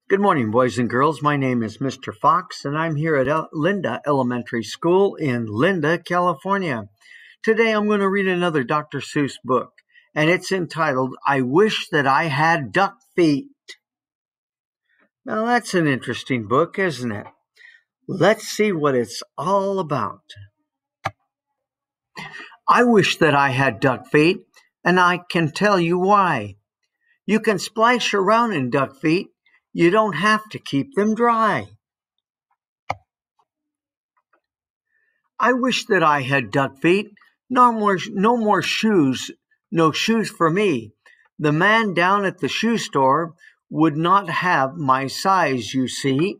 Good morning, boys and girls. My name is Mr. Fox, and I'm here at Linda Elementary School in Linda, California. Today I'm going to read another Dr. Seuss book, and it's entitled, I Wish That I Had Duck Feet. Now, that's an interesting book, isn't it? Let's see what it's all about. I wish that I had duck feet, and I can tell you why. You can splash around in duck feet. You don't have to keep them dry. I wish that I had duck feet. No more shoes. No shoes for me. The man down at the shoe store would not have my size, you see.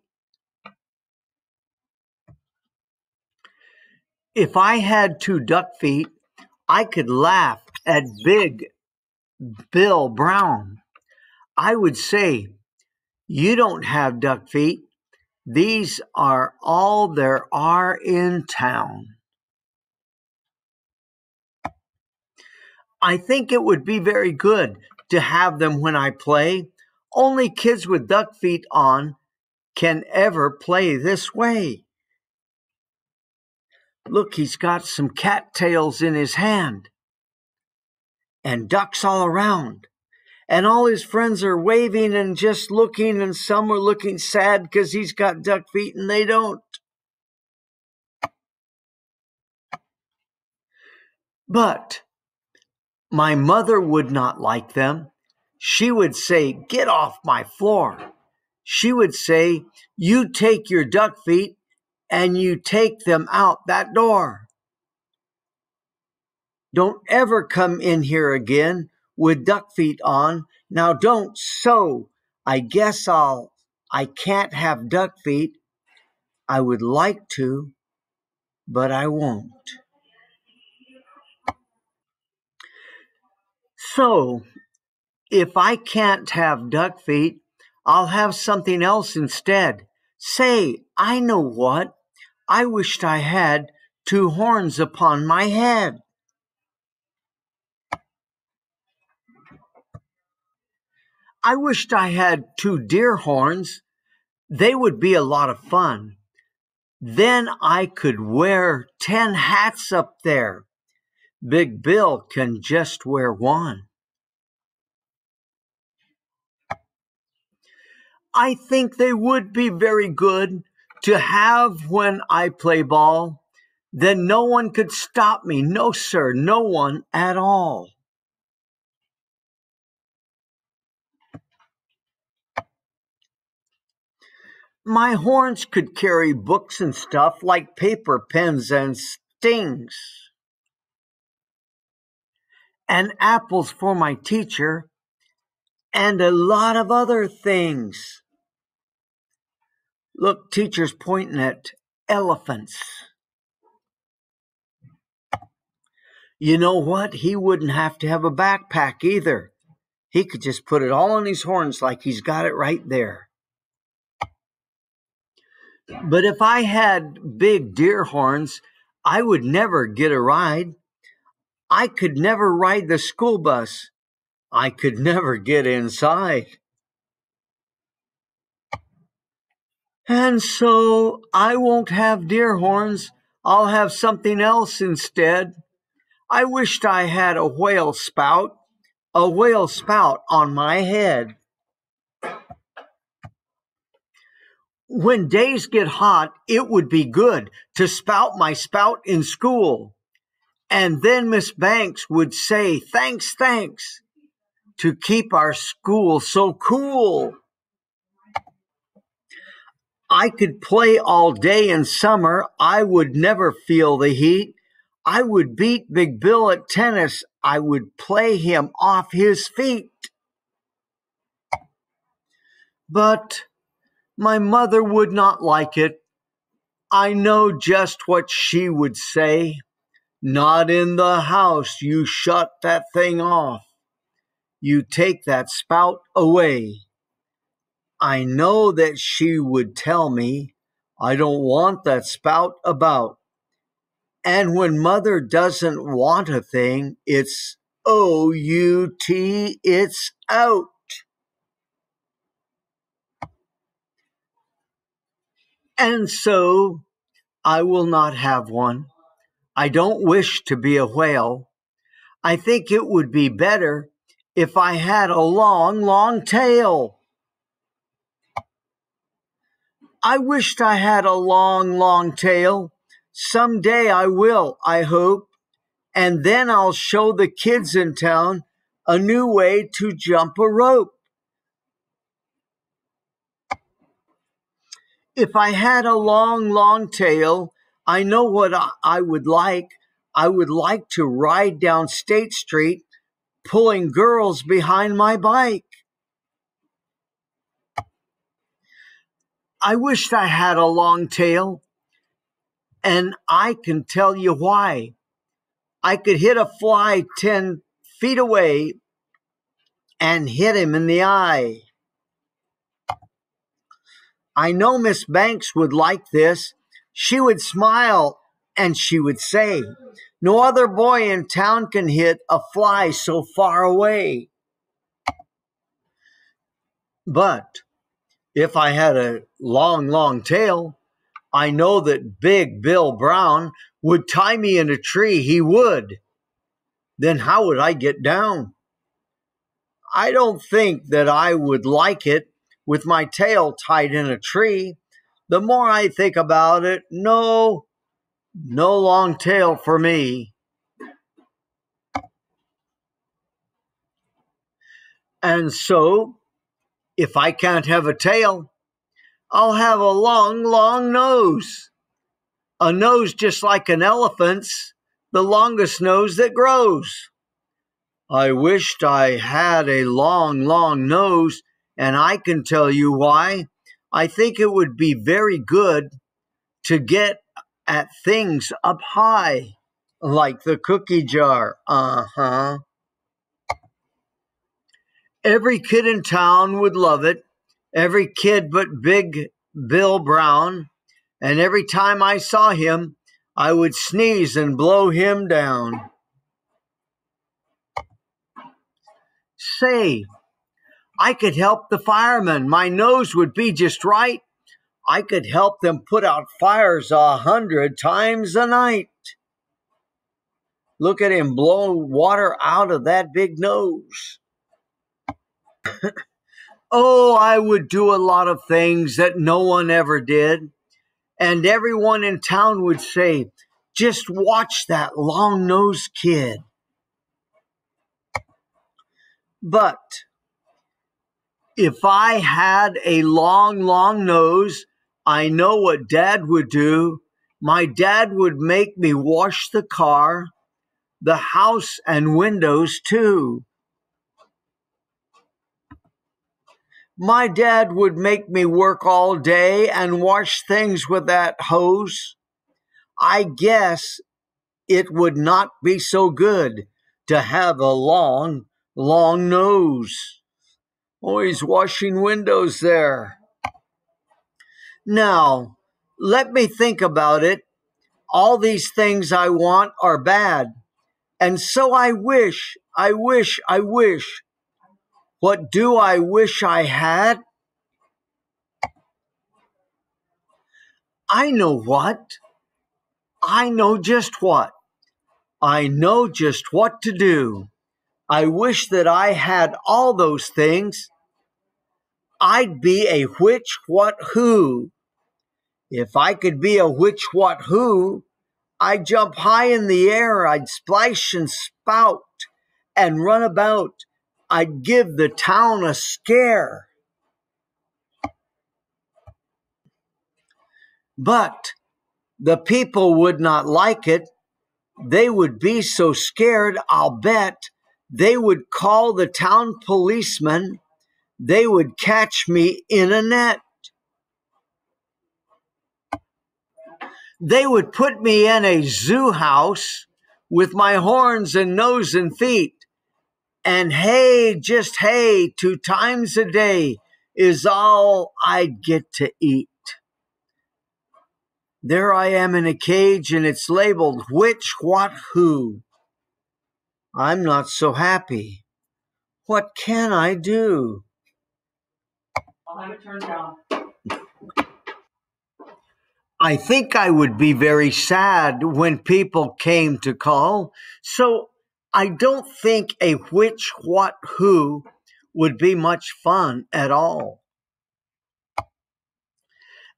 If I had two duck feet, I could laugh at Big Bill Brown. I would say, you don't have duck feet. These are all there are in town. I think it would be very good to have them when I play. Only kids with duck feet on can ever play this way. Look, he's got some cattails in his hand and ducks all around. And all his friends are waving and just looking, and some are looking sad because he's got duck feet and they don't. But my mother would not like them. She would say, get off my floor. She would say, you take your duck feet and you take them out that door. Don't ever come in here again with duck feet on. Now don't sew. I guess I can't have duck feet. I would like to, but I won't. So, if I can't have duck feet, I'll have something else instead. Say, I know what. I wished I had two horns upon my head. I wished I had two deer horns. They would be a lot of fun. Then I could wear 10 hats up there. Big Bill can just wear one. I think they would be very good to have when I play ball. Then no one could stop me. No, sir, no one at all. My horns could carry books and stuff like paper, pens, and stings. And apples for my teacher, and a lot of other things. Look, teacher's pointing at elephants. You know what? He wouldn't have to have a backpack either. He could just put it all on his horns like he's got it right there. But if I had big deer horns, I would never get a ride. I could never ride the school bus. I could never get inside. And so I won't have deer horns. I'll have something else instead. I wished I had a whale spout on my head. When days get hot, it would be good to spout my spout in school. And then Miss Banks would say, thanks, to keep our school so cool. I could play all day in summer. I would never feel the heat. I would beat Big Bill at tennis. I would play him off his feet. But my mother would not like it. I know just what she would say. Not in the house. You shut that thing off. You take that spout away. I know that she would tell me, I don't want that spout about. And when mother doesn't want a thing, it's O-U-T, it's out. And so I will not have one. I don't wish to be a whale. I think it would be better if I had a long, long tail. I wished I had a long, long tail. Someday I will, I hope, and then I'll show the kids in town a new way to jump a rope. If I had a long, long tail, I know what I would like. I would like to ride down State Street pulling girls behind my bike. I wished I had a long tail, and I can tell you why. I could hit a fly 10 feet away and hit him in the eye. I know Miss Banks would like this. She would smile and she would say, "No other boy in town can hit a fly so far away." But if I had a long, long tail, I know that Big Bill Brown would tie me in a tree. He would. Then how would I get down? I don't think that I would like it with my tail tied in a tree. The more I think about it, no long tail for me. And so, if I can't have a tail, I'll have a long, long nose. A nose just like an elephant's, the longest nose that grows. I wished I had a long, long nose, and I can tell you why. I think it would be very good to get at things up high, like the cookie jar. Every kid in town would love it. Every kid but Big Bill Brown. And every time I saw him, I would sneeze and blow him down. Say, I could help the firemen. My nose would be just right. I could help them put out fires 100 times a night. Look at him blow water out of that big nose. Oh, I would do a lot of things that no one ever did. And everyone in town would say, "Just watch that long-nosed kid." But if I had a long, long nose, I know what Dad would do. My dad would make me wash the car, the house, and windows too. My dad would make me work all day and wash things with that hose. I guess it would not be so good to have a long, long nose. Oh, he's washing windows there. Now, let me think about it. All these things I want are bad. And so I wish. What do I wish I had? I know what. I know just what. I know just what to do. I wish that I had all those things. I'd be a which, what, who. If I could be a which, what, who, I'd jump high in the air. I'd splash and spout and run about. I'd give the town a scare. But the people would not like it. They would be so scared, I'll bet. They would call the town policeman. They would catch me in a net. They would put me in a zoo house with my horns and nose and feet. And hey, just hey, 2 times a day is all I'd get to eat. There I am in a cage and it's labeled which, what, who. I'm not so happy. What can I do? I'll have it turned down. I think I would be very sad when people came to call. So I don't think a which, what, who would be much fun at all.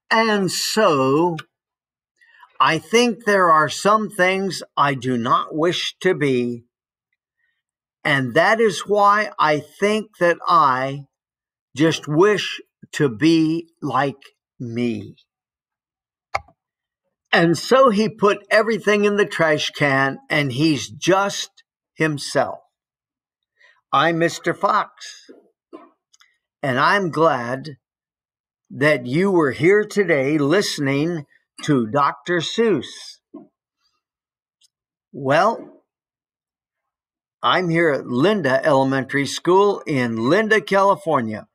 And so I think there are some things I do not wish to be. And that is why I think that I just wish to be like me. And so he put everything in the trash can and he's just himself. I'm Mr. Fox, and I'm glad that you were here today listening to Dr. Seuss. Well, I'm here at Linda Elementary School in Linda, California.